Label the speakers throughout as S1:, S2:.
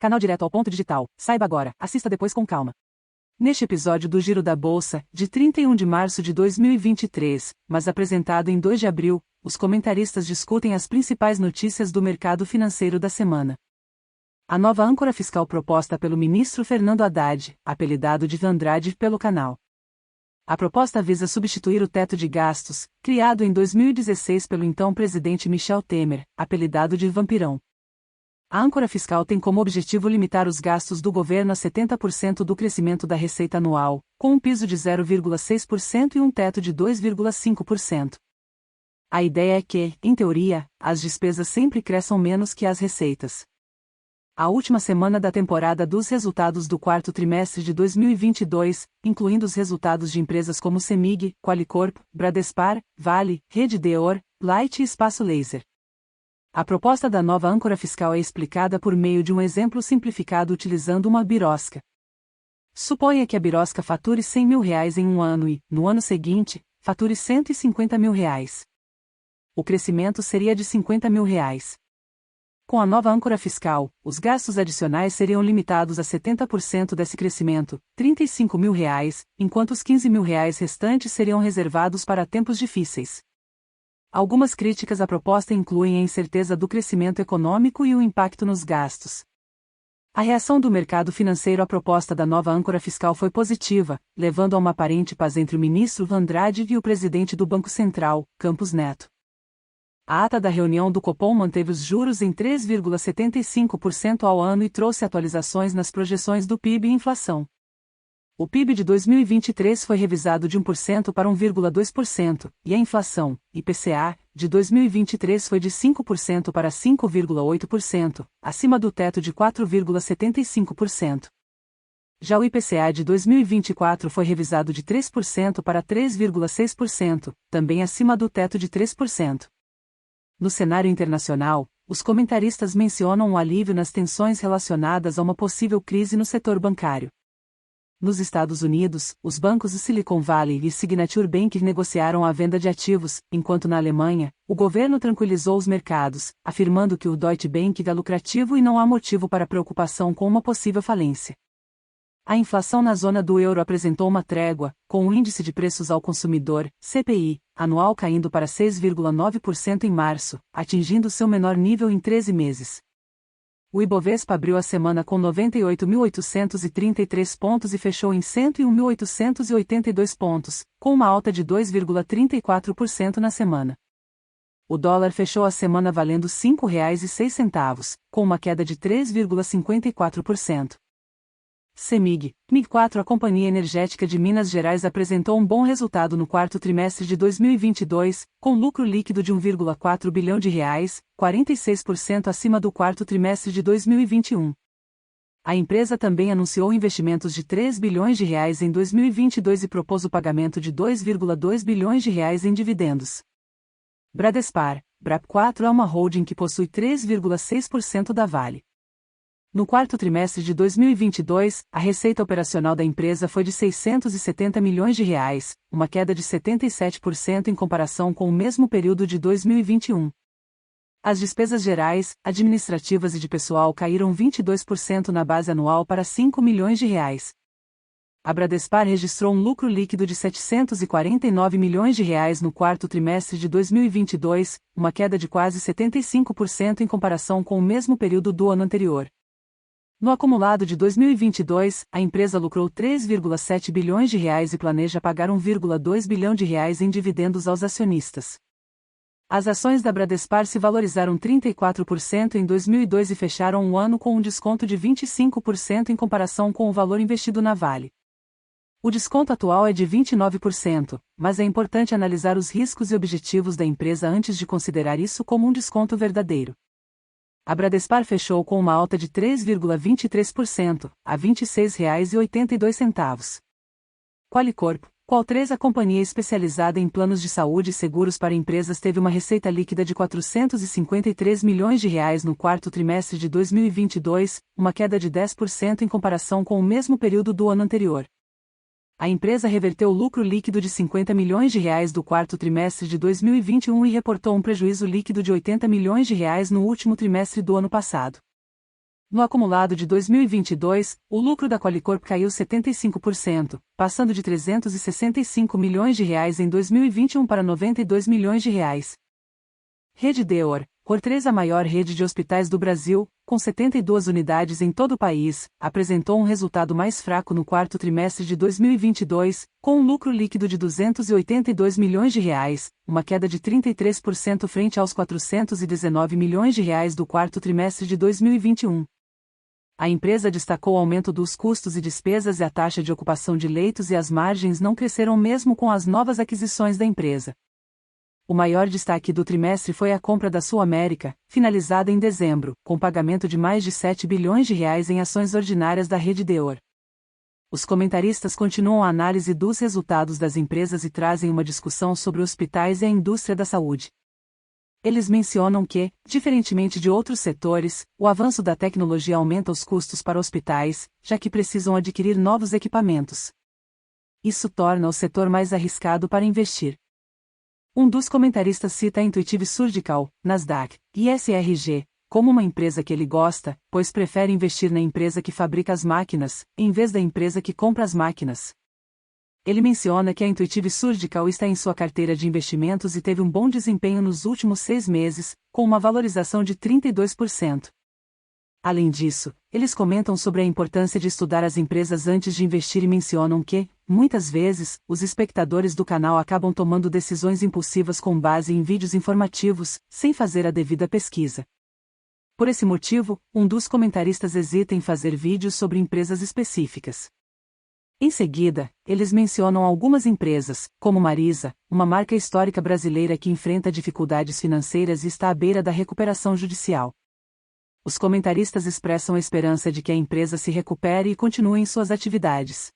S1: Canal direto ao ponto digital. Saiba agora, assista depois com calma. Neste episódio do Giro da Bolsa, de 31 de março de 2023, mas apresentado em 2 de abril, os comentaristas discutem as principais notícias do mercado financeiro da semana. A nova âncora fiscal proposta pelo ministro Fernando Haddad, apelidado de Andrade pelo canal. A proposta visa substituir o teto de gastos, criado em 2016 pelo então presidente Michel Temer, apelidado de Vampirão. A âncora fiscal tem como objetivo limitar os gastos do governo a 70% do crescimento da receita anual, com um piso de 0,6% e um teto de 2,5%. A ideia é que, em teoria, as despesas sempre cresçam menos que as receitas. A última semana da temporada dos resultados do quarto trimestre de 2022, incluindo os resultados de empresas como Semig, Qualicorp, Bradespar, Vale, Rede D'Or, Light e Espaço Laser. A proposta da nova âncora fiscal é explicada por meio de um exemplo simplificado utilizando uma birosca. Suponha que a birosca fature R$100 mil em um ano e, no ano seguinte, fature R$150 mil. O crescimento seria de R$50 mil. Com a nova âncora fiscal, os gastos adicionais seriam limitados a 70% desse crescimento, R$35 mil, enquanto os R$15 mil restantes seriam reservados para tempos difíceis. Algumas críticas à proposta incluem a incerteza do crescimento econômico e o impacto nos gastos. A reação do mercado financeiro à proposta da nova âncora fiscal foi positiva, levando a uma aparente paz entre o ministro Andrade e o presidente do Banco Central, Campos Neto. A ata da reunião do Copom manteve os juros em 3,75% ao ano e trouxe atualizações nas projeções do PIB e inflação. O PIB de 2023 foi revisado de 1% para 1,2%, e a inflação, IPCA, de 2023 foi de 5% para 5,8%, acima do teto de 4,75%. Já o IPCA de 2024 foi revisado de 3% para 3,6%, também acima do teto de 3%. No cenário internacional, os comentaristas mencionam um alívio nas tensões relacionadas a uma possível crise no setor bancário. Nos Estados Unidos, os bancos do Silicon Valley e Signature Bank negociaram a venda de ativos, enquanto na Alemanha, o governo tranquilizou os mercados, afirmando que o Deutsche Bank é lucrativo e não há motivo para preocupação com uma possível falência. A inflação na zona do euro apresentou uma trégua, com o índice de preços ao consumidor, CPI, anual caindo para 6,9% em março, atingindo seu menor nível em 13 meses. O Ibovespa abriu a semana com 98.833 pontos e fechou em 101.882 pontos, com uma alta de 2,34% na semana. O dólar fechou a semana valendo R$ 5,06, com uma queda de 3,54%. Semig, MIG4. A Companhia Energética de Minas Gerais apresentou um bom resultado no quarto trimestre de 2022, com lucro líquido de R$ 1,4 bilhão, 46% acima do quarto trimestre de 2021. A empresa também anunciou investimentos de R$ 3 bilhões em 2022 e propôs o pagamento de R$ 2,2 bilhões em dividendos. Bradespar, BRAP4 é uma holding que possui 3,6% da Vale. No quarto trimestre de 2022, a receita operacional da empresa foi de R$ 670 milhões, uma queda de 77% em comparação com o mesmo período de 2021. As despesas gerais, administrativas e de pessoal caíram 22% na base anual para R$ 5 milhões. A Bradespar registrou um lucro líquido de R$ 749 milhões no quarto trimestre de 2022, uma queda de quase 75% em comparação com o mesmo período do ano anterior. No acumulado de 2022, a empresa lucrou R$ 3,7 bilhões e planeja pagar R$ 1,2 bilhão em dividendos aos acionistas. As ações da Bradespar se valorizaram 34% em 2002 e fecharam o ano com um desconto de 25% em comparação com o valor investido na Vale. O desconto atual é de 29%, mas é importante analisar os riscos e objetivos da empresa antes de considerar isso como um desconto verdadeiro. A Bradespar fechou com uma alta de 3,23%, a R$ 26,82. Qualicorp, Qual3. A companhia especializada em planos de saúde e seguros para empresas teve uma receita líquida de R$ 453 milhões no quarto trimestre de 2022, uma queda de 10% em comparação com o mesmo período do ano anterior. A empresa reverteu o lucro líquido de R$ 50 milhões do quarto trimestre de 2021 e reportou um prejuízo líquido de R$ 80 milhões no último trimestre do ano passado. No acumulado de 2022, o lucro da Qualicorp caiu 75%, passando de R$ 365 milhões em 2021 para R$ 92 milhões. Rede D'Or, Cor3, a maior rede de hospitais do Brasil, com 72 unidades em todo o país, apresentou um resultado mais fraco no quarto trimestre de 2022, com um lucro líquido de R$ 282 milhões, uma queda de 33% frente aos R$ 419 milhões do quarto trimestre de 2021. A empresa destacou o aumento dos custos e despesas e a taxa de ocupação de leitos e as margens não cresceram mesmo com as novas aquisições da empresa. O maior destaque do trimestre foi a compra da Sul América, finalizada em dezembro, com pagamento de mais de R$ 7 bilhões em ações ordinárias da Rede D'Or. Os comentaristas continuam a análise dos resultados das empresas e trazem uma discussão sobre hospitais e a indústria da saúde. Eles mencionam que, diferentemente de outros setores, o avanço da tecnologia aumenta os custos para hospitais, já que precisam adquirir novos equipamentos. Isso torna o setor mais arriscado para investir. Um dos comentaristas cita a Intuitive Surgical, Nasdaq, e SRG, como uma empresa que ele gosta, pois prefere investir na empresa que fabrica as máquinas, em vez da empresa que compra as máquinas. Ele menciona que a Intuitive Surgical está em sua carteira de investimentos e teve um bom desempenho nos últimos 6 meses, com uma valorização de 32%. Além disso, eles comentam sobre a importância de estudar as empresas antes de investir e mencionam que, muitas vezes, os espectadores do canal acabam tomando decisões impulsivas com base em vídeos informativos, sem fazer a devida pesquisa. Por esse motivo, um dos comentaristas hesita em fazer vídeos sobre empresas específicas. Em seguida, eles mencionam algumas empresas, como Marisa, uma marca histórica brasileira que enfrenta dificuldades financeiras e está à beira da recuperação judicial. Os comentaristas expressam a esperança de que a empresa se recupere e continue em suas atividades.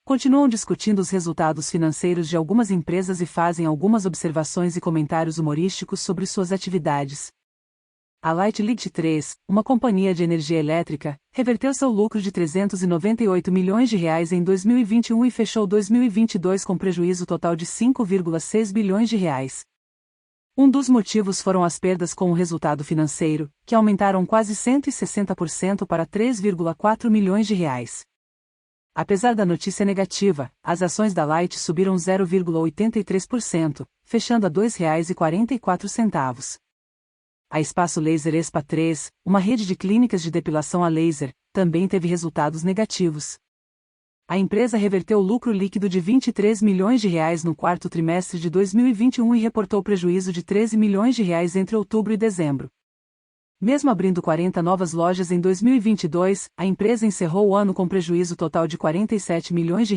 S1: Continuam discutindo os resultados financeiros de algumas empresas e fazem algumas observações e comentários humorísticos sobre suas atividades. A Light Lead 3, uma companhia de energia elétrica, reverteu seu lucro de R$ 398 milhões em 2021 e fechou 2022 com prejuízo total de R$ 5,6 bilhões. Um dos motivos foram as perdas com o resultado financeiro, que aumentaram quase 160% para R$ 3,4 milhões. Apesar da notícia negativa, as ações da Light subiram 0,83%, fechando a R$ 2,44. A Espaço Laser Expa 3, uma rede de clínicas de depilação a laser, também teve resultados negativos. A empresa reverteu lucro líquido de R$ 23 milhões no quarto trimestre de 2021 e reportou prejuízo de R$ 13 milhões entre outubro e dezembro. Mesmo abrindo 40 novas lojas em 2022, a empresa encerrou o ano com prejuízo total de R$ 47 milhões,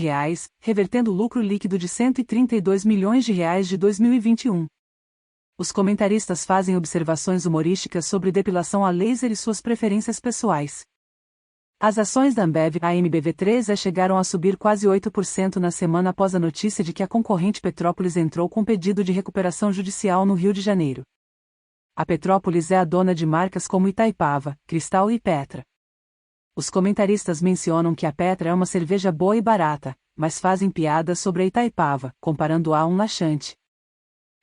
S1: revertendo lucro líquido de R$ 132 milhões de 2021. Os comentaristas fazem observações humorísticas sobre depilação a laser e suas preferências pessoais. As ações da Ambev AMBV3 chegaram a subir quase 8% na semana após a notícia de que a concorrente Petrópolis entrou com pedido de recuperação judicial no Rio de Janeiro. A Petrópolis é a dona de marcas como Itaipava, Cristal e Petra. Os comentaristas mencionam que a Petra é uma cerveja boa e barata, mas fazem piadas sobre a Itaipava, comparando-a a um laxante.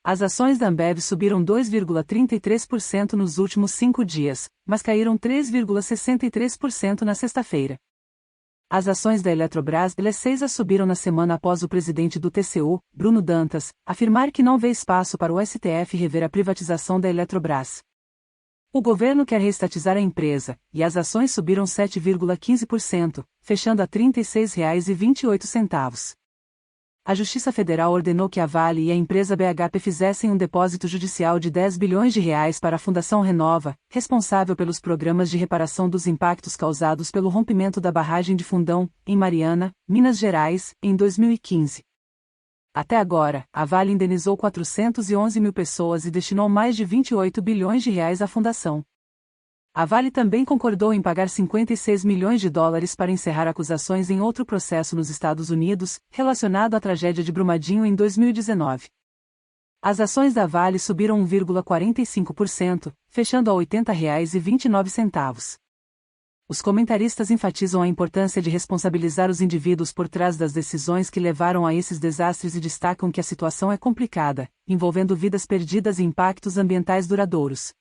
S1: As ações da Ambev subiram 2,33% nos últimos 5 dias, mas caíram 3,63% na sexta-feira. As ações da Eletrobras L6 subiram na semana após o presidente do TCU, Bruno Dantas, afirmar que não vê espaço para o STF rever a privatização da Eletrobras. O governo quer reestatizar a empresa, e as ações subiram 7,15%, fechando a R$ 36,28. A Justiça Federal ordenou que a Vale e a empresa BHP fizessem um depósito judicial de R$ 10 bilhões para a Fundação Renova, responsável pelos programas de reparação dos impactos causados pelo rompimento da barragem de Fundão, em Mariana, Minas Gerais, em 2015. Até agora, a Vale indenizou 411 mil pessoas e destinou mais de R$ 28 bilhões à fundação. A Vale também concordou em pagar $56 milhões para encerrar acusações em outro processo nos Estados Unidos, relacionado à tragédia de Brumadinho em 2019. As ações da Vale subiram 1,45%, fechando a R$ 80,29. Os comentaristas enfatizam a importância de responsabilizar os indivíduos por trás das decisões que levaram a esses desastres e destacam que a situação é complicada, envolvendo vidas perdidas e impactos ambientais duradouros.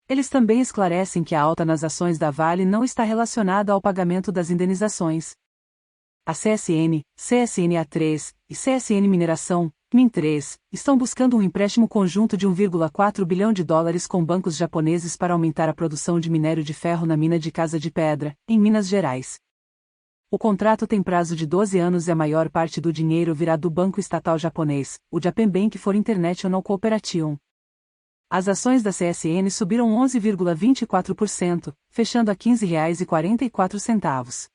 S1: Eles também esclarecem que a alta nas ações da Vale não está relacionada ao pagamento das indenizações. A CSN, CSNA3 e CSN Mineração, Min3, estão buscando um empréstimo conjunto de 1,4 bilhão de dólares com bancos japoneses para aumentar a produção de minério de ferro na mina de Casa de Pedra, em Minas Gerais. O contrato tem prazo de 12 anos e a maior parte do dinheiro virá do banco estatal japonês, o Japan Bank for International Cooperation. As ações da CSN subiram 11,24%, fechando a R$ 15,44.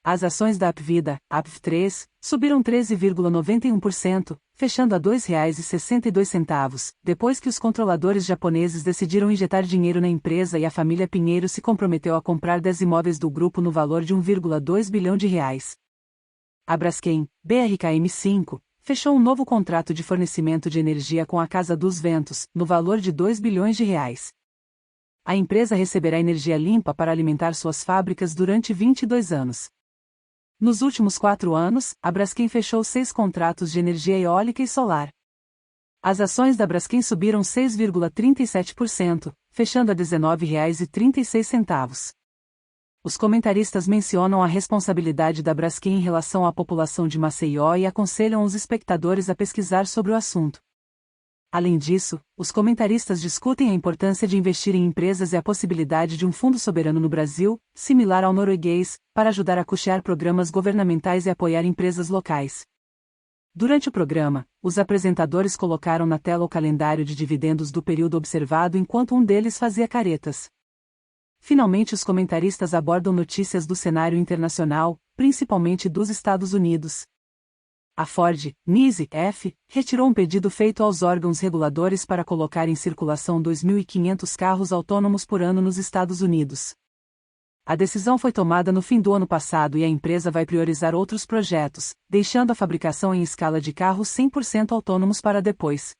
S1: As ações da Apvida, APV3, subiram 13,91%, fechando a R$ 2,62, depois que os controladores japoneses decidiram injetar dinheiro na empresa e a família Pinheiro se comprometeu a comprar 10 imóveis do grupo no valor de 1,2 bilhão de reais. A Braskem, BRKM5, fechou um novo contrato de fornecimento de energia com a Casa dos Ventos, no valor de 2 bilhões de reais. A empresa receberá energia limpa para alimentar suas fábricas durante 22 anos. Nos últimos 4 anos, a Braskem fechou 6 contratos de energia eólica e solar. As ações da Braskem subiram 6,37%, fechando a R$ 19,36. Os comentaristas mencionam a responsabilidade da Braskem em relação à população de Maceió e aconselham os espectadores a pesquisar sobre o assunto. Além disso, os comentaristas discutem a importância de investir em empresas e a possibilidade de um fundo soberano no Brasil, similar ao norueguês, para ajudar a custear programas governamentais e apoiar empresas locais. Durante o programa, os apresentadores colocaram na tela o calendário de dividendos do período observado enquanto um deles fazia caretas. Finalmente, os comentaristas abordam notícias do cenário internacional, principalmente dos Estados Unidos. A Ford, NISE, F, retirou um pedido feito aos órgãos reguladores para colocar em circulação 2.500 carros autônomos por ano nos Estados Unidos. A decisão foi tomada no fim do ano passado e a empresa vai priorizar outros projetos, deixando a fabricação em escala de carros 100% autônomos para depois.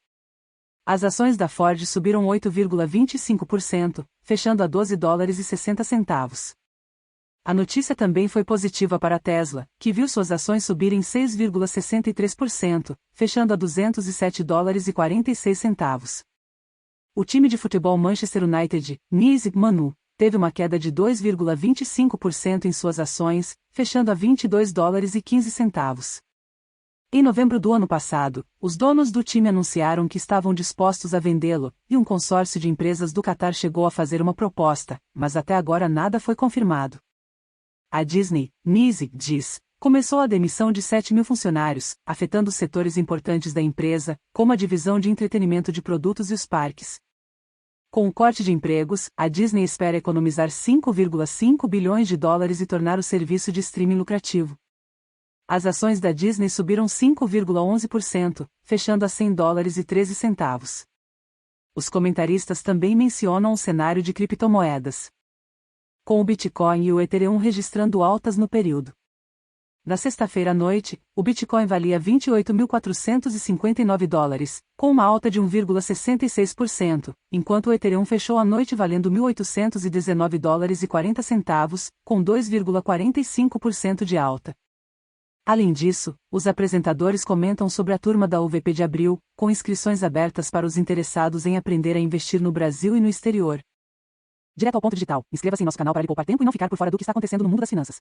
S1: As ações da Ford subiram 8,25%, fechando a $12,60. A notícia também foi positiva para a Tesla, que viu suas ações subirem 6,63%, fechando a $207,46. O time de futebol Manchester United, NISE, Manu, teve uma queda de 2,25% em suas ações, fechando a $22,15. Em novembro do ano passado, os donos do time anunciaram que estavam dispostos a vendê-lo, e um consórcio de empresas do Catar chegou a fazer uma proposta, mas até agora nada foi confirmado. A Disney, NISE, diz, começou a demissão de 7.000 funcionários, afetando setores importantes da empresa, como a divisão de entretenimento de produtos e os parques. Com o corte de empregos, a Disney espera economizar 5,5 bilhões de dólares e tornar o serviço de streaming lucrativo. As ações da Disney subiram 5,11%, fechando a $100,13. Os comentaristas também mencionam o cenário de criptomoedas, com o Bitcoin e o Ethereum registrando altas no período. Na sexta-feira à noite, o Bitcoin valia $28.459, com uma alta de 1,66%, enquanto o Ethereum fechou a noite valendo $1.819,40, com 2,45% de alta. Além disso, os apresentadores comentam sobre a turma da UVP de abril, com inscrições abertas para os interessados em aprender a investir no Brasil e no exterior. Direto ao ponto digital. Inscreva-se em nosso canal para lhe poupar tempo e não ficar por fora do que está acontecendo no mundo das finanças.